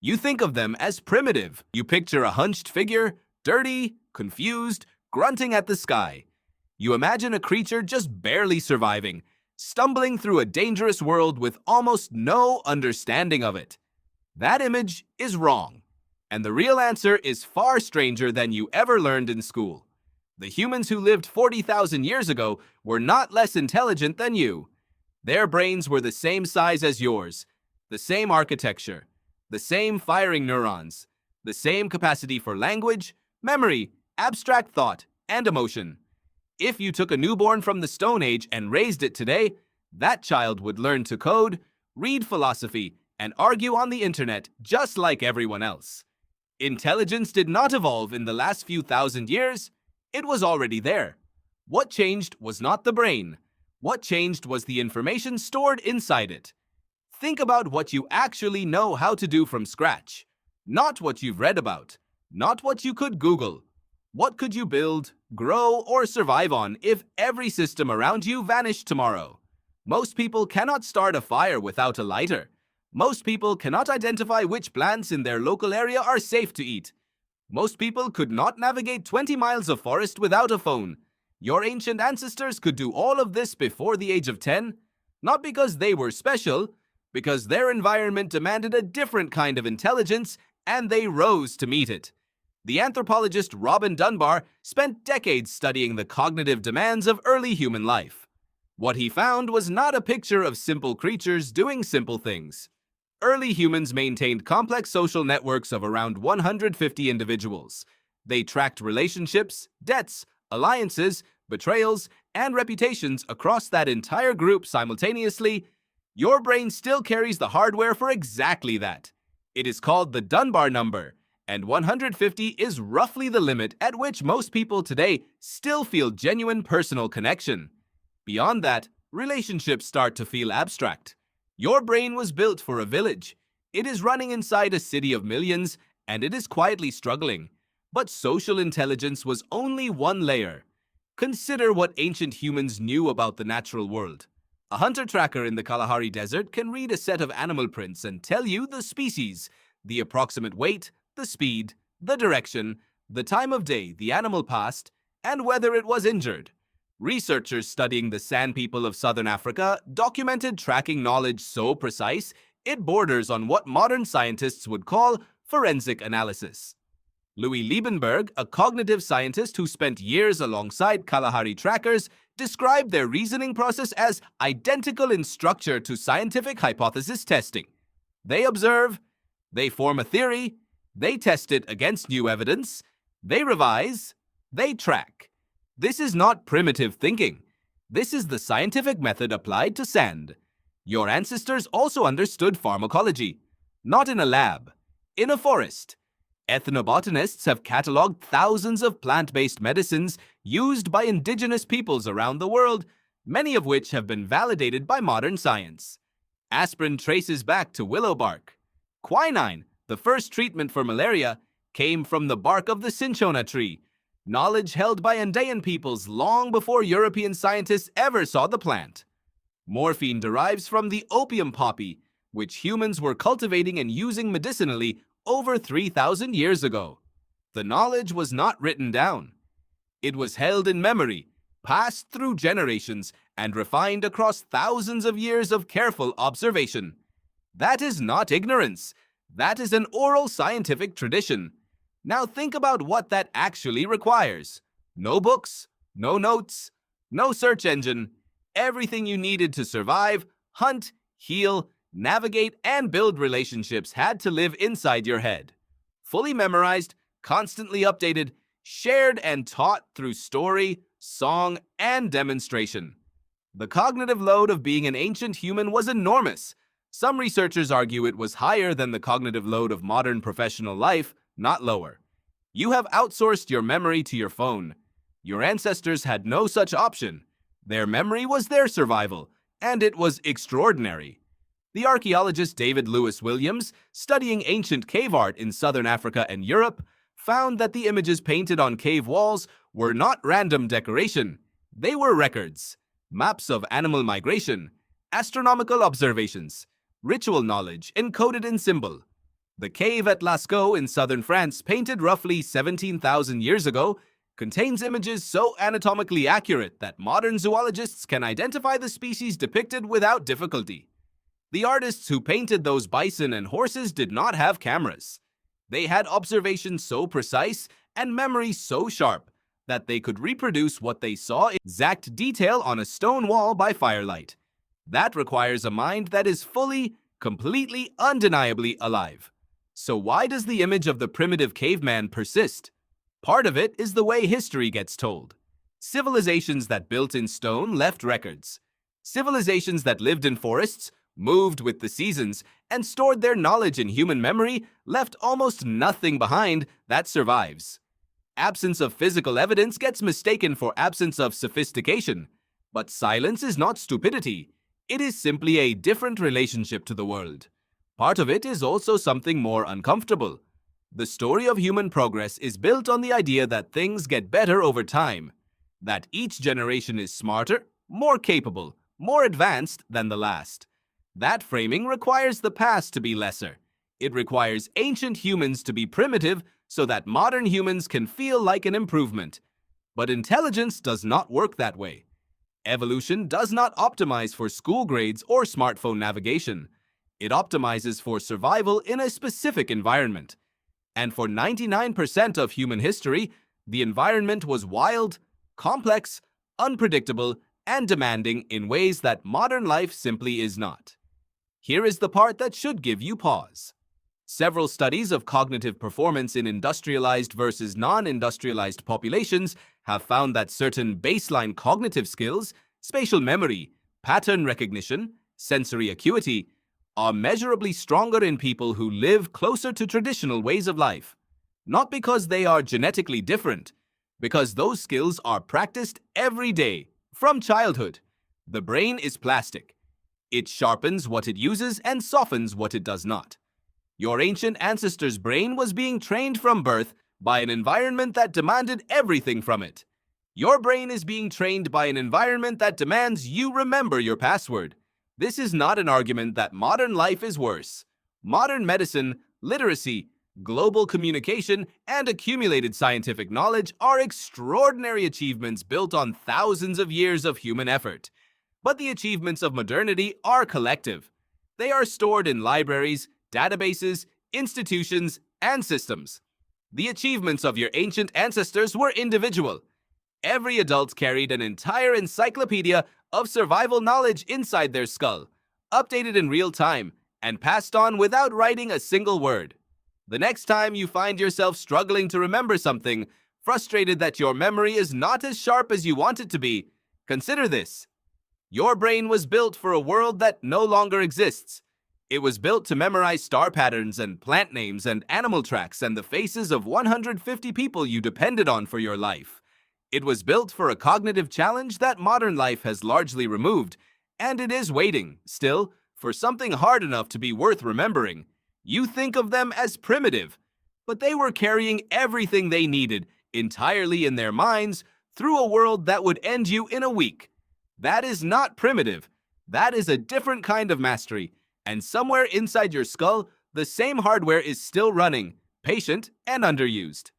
You think of them as primitive. You picture a hunched figure, dirty, confused, grunting at the sky. You imagine a creature just barely surviving, stumbling through a dangerous world with almost no understanding of it. That image is wrong, and the real answer is far stranger than you ever learned in school. The humans who lived 40,000 years ago were not less intelligent than you. Their brains were the same size as yours, the same architecture, the same firing neurons, the same capacity for language, memory, abstract thought, and emotion. If you took a newborn from the Stone Age and raised it today, that child would learn to code, read philosophy, and argue on the internet just like everyone else. Intelligence did not evolve in the last few thousand years. It was already there. What changed was not the brain. What changed was the information stored inside it. Think about what you actually know how to do from scratch. Not what you've read about. Not what you could Google. What could you build, grow, or survive on if every system around you vanished tomorrow? Most people cannot start a fire without a lighter. Most people cannot identify which plants in their local area are safe to eat. Most people could not navigate 20 miles of forest without a phone. Your ancient ancestors could do all of this before the age of 10, not because they were special, because their environment demanded a different kind of intelligence and they rose to meet it. The anthropologist Robin Dunbar spent decades studying the cognitive demands of early human life. What he found was not a picture of simple creatures doing simple things. Early humans maintained complex social networks of around 150 individuals. They tracked relationships, debts, alliances, betrayals, and reputations across that entire group simultaneously. Your brain still carries the hardware for exactly that. It is called the Dunbar Number, and 150 is roughly the limit at which most people today still feel genuine personal connection. Beyond that, relationships start to feel abstract. Your brain was built for a village. It is running inside a city of millions, and it is quietly struggling. But social intelligence was only one layer. Consider what ancient humans knew about the natural world. A hunter-tracker in the Kalahari Desert can read a set of animal prints and tell you the species, the approximate weight, the speed, the direction, the time of day the animal passed, and whether it was injured. Researchers studying the Sand people of southern Africa documented tracking knowledge so precise it borders on what modern scientists would call forensic analysis. Louis Liebenberg, a cognitive scientist who spent years alongside Kalahari trackers, described their reasoning process as identical in structure to scientific hypothesis testing. They observe, they form a theory, they test it against new evidence, they revise, they track. This is not primitive thinking. This is the scientific method applied to sand. Your ancestors also understood pharmacology, not in a lab, in a forest. Ethnobotanists have catalogued thousands of plant-based medicines used by indigenous peoples around the world, many of which have been validated by modern science. Aspirin traces back to willow bark. Quinine, the first treatment for malaria, came from the bark of the cinchona tree, knowledge held by Andean peoples long before European scientists ever saw the plant. Morphine derives from the opium poppy, which humans were cultivating and using medicinally over 3,000 years ago. The knowledge was not written down. It was held in memory, passed through generations, and refined across thousands of years of careful observation. That is not ignorance. That is an oral scientific tradition. Now think about what that actually requires. No books, no notes, no search engine. Everything you needed to survive, hunt, heal, navigate, and build relationships had to live inside your head. Fully memorized, constantly updated, shared and taught through story, song, and demonstration. The cognitive load of being an ancient human was enormous. Some researchers argue it was higher than the cognitive load of modern professional life, not lower. You have outsourced your memory to your phone. Your ancestors had no such option. Their memory was their survival, and it was extraordinary. The archaeologist David Lewis Williams, studying ancient cave art in southern Africa and Europe, found that the images painted on cave walls were not random decoration. They were records, maps of animal migration, astronomical observations, ritual knowledge encoded in symbol. The cave at Lascaux in southern France, painted roughly 17,000 years ago, contains images so anatomically accurate that modern zoologists can identify the species depicted without difficulty. The artists who painted those bison and horses did not have cameras. They had observation so precise and memory so sharp that they could reproduce what they saw in exact detail on a stone wall by firelight. That requires a mind that is fully, completely, undeniably alive. So why does the image of the primitive caveman persist? Part of it is the way history gets told. Civilizations that built in stone left records. Civilizations that lived in forests, moved with the seasons, and stored their knowledge in human memory left almost nothing behind that survives. Absence of physical evidence gets mistaken for absence of sophistication. But silence is not stupidity. It is simply a different relationship to the world. Part of it is also something more uncomfortable. The story of human progress is built on the idea that things get better over time, that each generation is smarter, more capable, more advanced than the last. That framing requires the past to be lesser. It requires ancient humans to be primitive so that modern humans can feel like an improvement. But intelligence does not work that way. Evolution does not optimize for school grades or smartphone navigation. It optimizes for survival in a specific environment. And for 99% of human history, the environment was wild, complex, unpredictable, and demanding in ways that modern life simply is not. Here is the part that should give you pause. Several studies of cognitive performance in industrialized versus non-industrialized populations have found that certain baseline cognitive skills, spatial memory, pattern recognition, sensory acuity, are measurably stronger in people who live closer to traditional ways of life. Not because they are genetically different, because those skills are practiced every day, from childhood. The brain is plastic. It sharpens what it uses and softens what it does not. Your ancient ancestor's brain was being trained from birth by an environment that demanded everything from it. Your brain is being trained by an environment that demands you remember your password. This is not an argument that modern life is worse. Modern medicine, literacy, global communication, and accumulated scientific knowledge are extraordinary achievements built on thousands of years of human effort. But the achievements of modernity are collective. They are stored in libraries, databases, institutions, and systems. The achievements of your ancient ancestors were individual. Every adult carried an entire encyclopedia of survival knowledge inside their skull, updated in real time, and passed on without writing a single word. The next time you find yourself struggling to remember something, frustrated that your memory is not as sharp as you want it to be, consider this. Your brain was built for a world that no longer exists. It was built to memorize star patterns and plant names and animal tracks and the faces of 150 people you depended on for your life. It was built for a cognitive challenge that modern life has largely removed, and it is waiting, still, for something hard enough to be worth remembering. You think of them as primitive, but they were carrying everything they needed entirely in their minds through a world that would end you in a week. That is not primitive. That is a different kind of mastery, and somewhere inside your skull, the same hardware is still running, patient and underused.